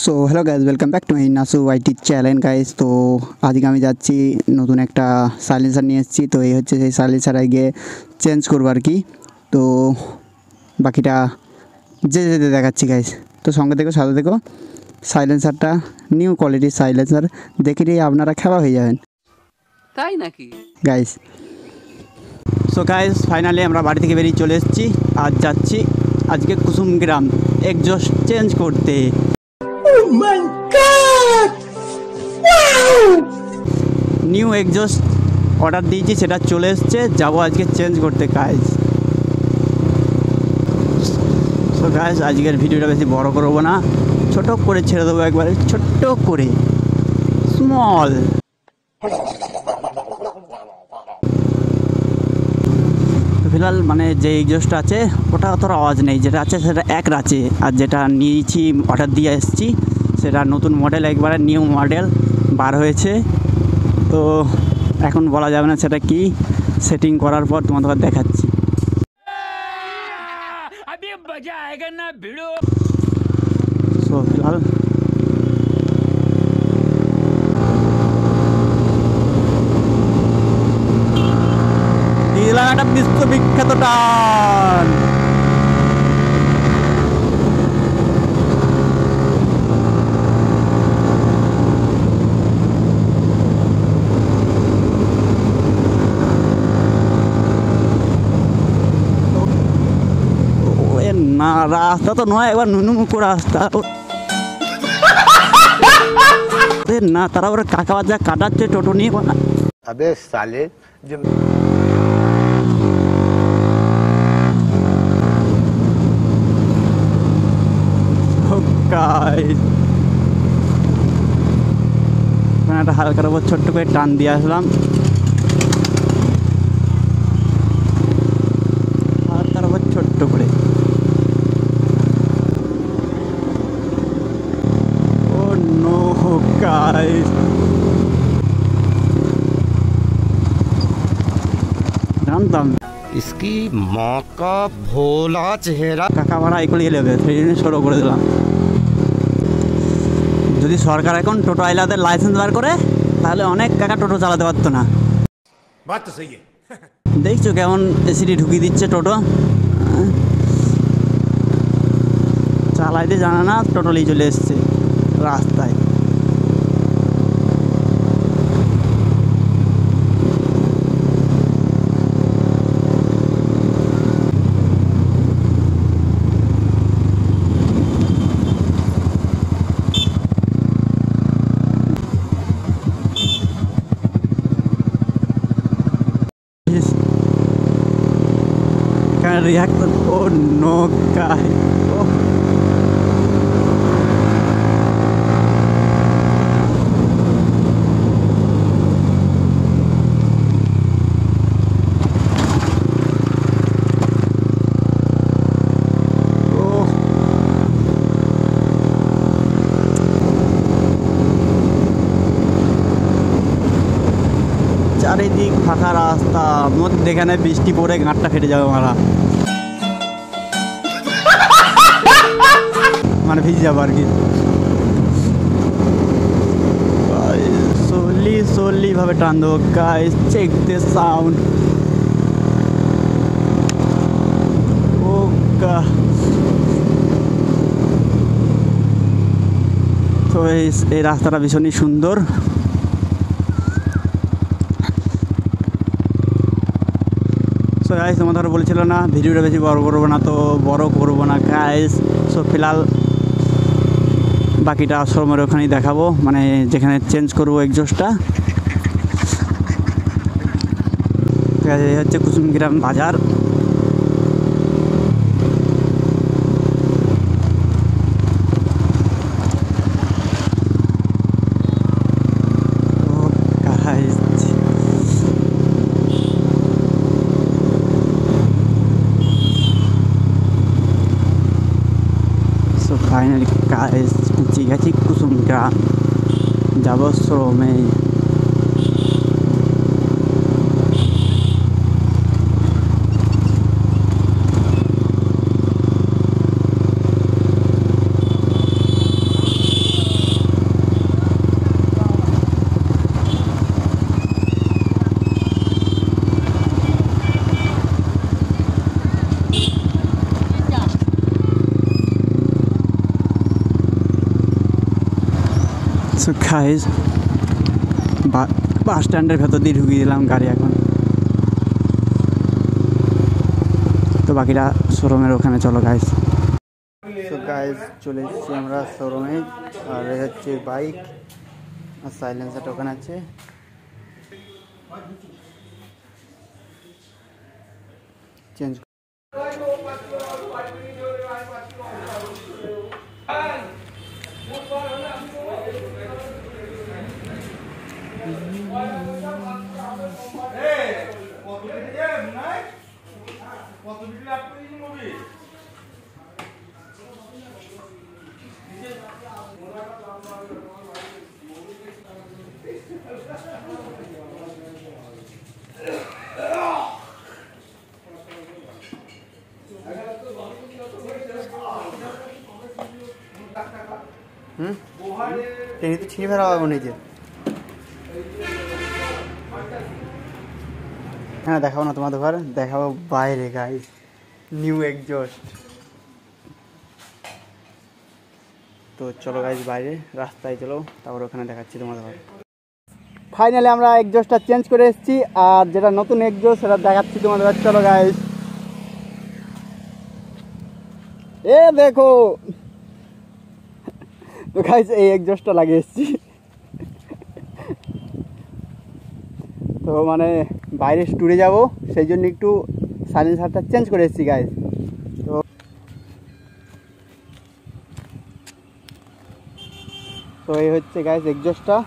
So hello guys, welcome back to my Nasu YT channel guys. তো আজকে আমি যাচ্ছি নতুন একটা সাইলেন্সার নিয়ে এসেছি। তো এই হচ্ছে সেই সাইলেন্সার আগে চেঞ্জ করবো আর কি। তো বাকিটা যেতে যেতে দেখাচ্ছি গাইজ। তো সঙ্গে দেখো, সাথে দেখো, সাইলেন্সারটা নিউ কোয়ালিটির সাইলেন্সার দেখে নিয়ে আপনারা খেলা হয়ে যাবেন, তাই নাকি গাইজ। সো গাইজ, ফাইনালি আমরা বাড়ি থেকে বেরিয়ে চলে এসেছি। আজ যাচ্ছি আজকে কুসুমগ্রাম এক্সজস্ট চেঞ্জ করতে। নিউ এক্সজস্ট অর্ডার দিয়েছি, সেটা চলে এসছে, যাবো আজকে চেঞ্জ করতে গাইজ। সো গাইজ, আজকের ভিডিওটা বেশি বড় করবো না, ছোট করে ছেড়ে দেবো একবারে, ছোট্ট করে, স্মল। ফিলহাল মানে যে এক্সজস্টটা আছে ওটা অত আওয়াজ নেই, যেটা আছে সেটা এক আছে। আর যেটা নিয়েছি, অর্ডার দিয়ে এসেছি, সেটা নতুন মডেল, একবারে নিউ মডেল বার হয়েছে। তো এখন বলা যাবে না সেটা কি, সেটিং করার পর তোমাদের দেখাচ্ছি। সো ফিলহাল দিলাম একটা বিশ্ববিখ্যাত টান। না রাস্তা তো নয়, একবার নুনুমুখো রাস্তা না, তারা ওরা কাকা বাজা কাটাচ্ছে টোটো নিয়ে। अबे साले जब একটা হালকার উপর ছোট্ট করে টান দিয়ে আসলাম, হালকার উপর ছোট্ট করে। ও নো গাইস, জানতাম इसकी माँ का भोला चेहरा। কাকা ভাড়া এগুলো নেবে, সেই জন্য শুরু করে দিলাম। যদি সরকার এখন টোটো আইলাদের লাইসেন্স বার করে, তাহলে অনেক কাকা টোটো চালাতে পারতো না। बात तो सही है। দেখছো কেমন এসিডি ঢুকিয়ে দিচ্ছে টোটো, চালাইতে জানে না, টোটো নিয়ে চলে এসছে রাস্তায়। React. Oh no, guy. Oh. চারিদিক ফাঁকা রাস্তা, মধ্যে এখানে বৃষ্টি পড়ে গাঁটটা ফেটে যাবে মারা, মানে ভিজে যাবো আর কি। সোলি ভাবে টান দেবো গাইস, চেক দ্য সাউন্ড। ও গা, তো এই রাস্তাটা ভীষণই সুন্দর। সো গাইস, তোমাদের বলেছিল না ভিডিওটা বেশি বড় করবো না, তো বড় করবো না গাইস। সো ফিলহাল বাকিটা আশ্রমের ওখানেই দেখাবো, মানে যেখানে চেঞ্জ করবো এক্সজস্টটা। ঠিক আছে, এই হচ্ছে কুসুমগ্রাম বাজার। ফাইনালি গাইস পৌঁছে গেছি কুসুমগ্রাম, যাবো শ্রমে। সো গাইস বাস স্ট্যান্ডের ভেতর দিয়ে ঢুকিয়ে দিলাম গাড়ি এখন। তো বাকিটা শোরুমের ওখানে চলো গাইস। তো গাইস চলে এসেছি আমরা শোরুমে, আর এই হচ্ছে বাইক আর সাইলেন্সারটা ওখানে আছে। চেঞ্জ ট্রেনে তো ছিঁড়ে ফেলা হবে নিজে। হ্যাঁ দেখাবো না তোমাদের ঘর, দেখাবো বাইরে গাইস নিউ এক্সজস্ট। তো চলো গাইস বাইরে রাস্তায় চলো, তারপর ওখানে দেখাচ্ছি তোমাদের ঘর। ফাইনালি আমরা এক্সজস্টটা চেঞ্জ করে এসেছি, আর যেটা নতুন এক্সজস্ট সেটা দেখাচ্ছি তোমাদের ঘর। চলো গাইস, এ দেখো। তো গাইস এই এক্সজস্টটা লাগিয়ে এসেছি। তো মানে বাইরে ট্যুরে যাব, সেই জন্য একটু সাইলেন্সারটা চেঞ্জ করে এসেছি গাইস। তো এই হচ্ছে গাইস এক্সজস্টটা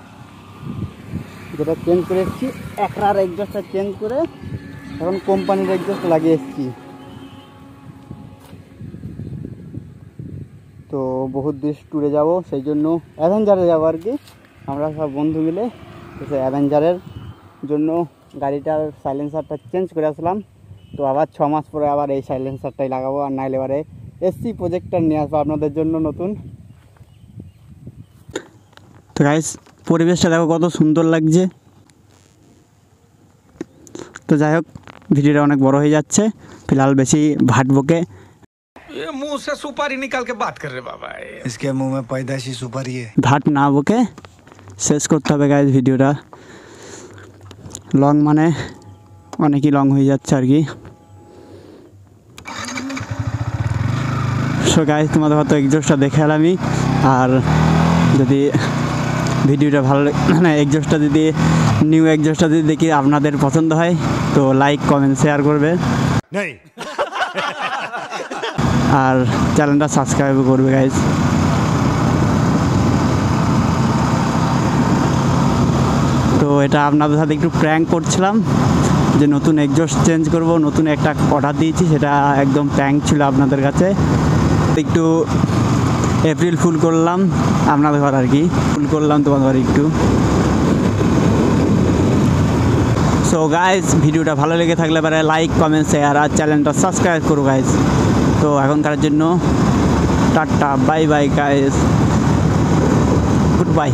যেটা চেঞ্জ করে এসেছি। একরার এক্সজস্টটা চেঞ্জ করে এখন কোম্পানির এক্সজস্ট লাগিয়ে এসেছি। তো বহুত দেশ ট্যুরে যাব, সেই জন্য অ্যাভেঞ্জারে যাবো আর কি। আমরা সব বন্ধু মিলে সেই অ্যাভেঞ্জারের জন্য গাড়িটার সাইলেন্সারটা চেঞ্জ করে আসলাম। তো আবার 6 মাস পরে আবার এই সাইলেন্সারটাই লাগাবো, আর নাইলে এবারে এসি প্রজেক্টর নিয়ে আসবো আপনাদের জন্য নতুন। তো গাইস পরিবেশটা দেখো কত সুন্দর লাগছে। তো যাই হোক ভিডিওটা অনেক বড় হয়ে যাচ্ছে, ফিলহাল বেশি ভাটবকে। ये मुंह से सुपारी निकाल के बात कर रहे बाबा। इसके मुंह में पैदाइशी सुपारी है। ভাট না বকে শেষ করতে হবে গাইস ভিডিওটা। লং মানে অনেকই লং হয়ে যাচ্ছে আর কি। সো গাইস তোমাদের হয়তো এক্সজস্টটা দেখে এলামই, আর যদি ভিডিওটা ভালো মানে এক্সজস্টটা যদি নিউ এক্সজস্টটা যদি দেখি আপনাদের পছন্দ হয় তো লাইক কমেন্ট শেয়ার করবে, नहीं আর চ্যানেলটা সাবস্ক্রাইব করবে গাইস। তো এটা আপনাদের সাথে একটু প্র্যাঙ্ক করছিলাম যে নতুন এক্সজস্ট চেঞ্জ করব, নতুন একটা অর্ডার দিয়েছি, সেটা একদম প্র্যাঙ্ক ছিল আপনাদের কাছে। একটু এপ্রিল ফুল করলাম আপনাদের ঘর আর কি, ফুল করলাম তোমাদের ঘর একটু। সো গাইস ভিডিওটা ভালো লেগে থাকলে পারে লাইক কমেন্ট শেয়ার আর চ্যানেলটা সাবস্ক্রাইব করো গাইস। তো এখনকার জন্য tata bye bye guys, good bye.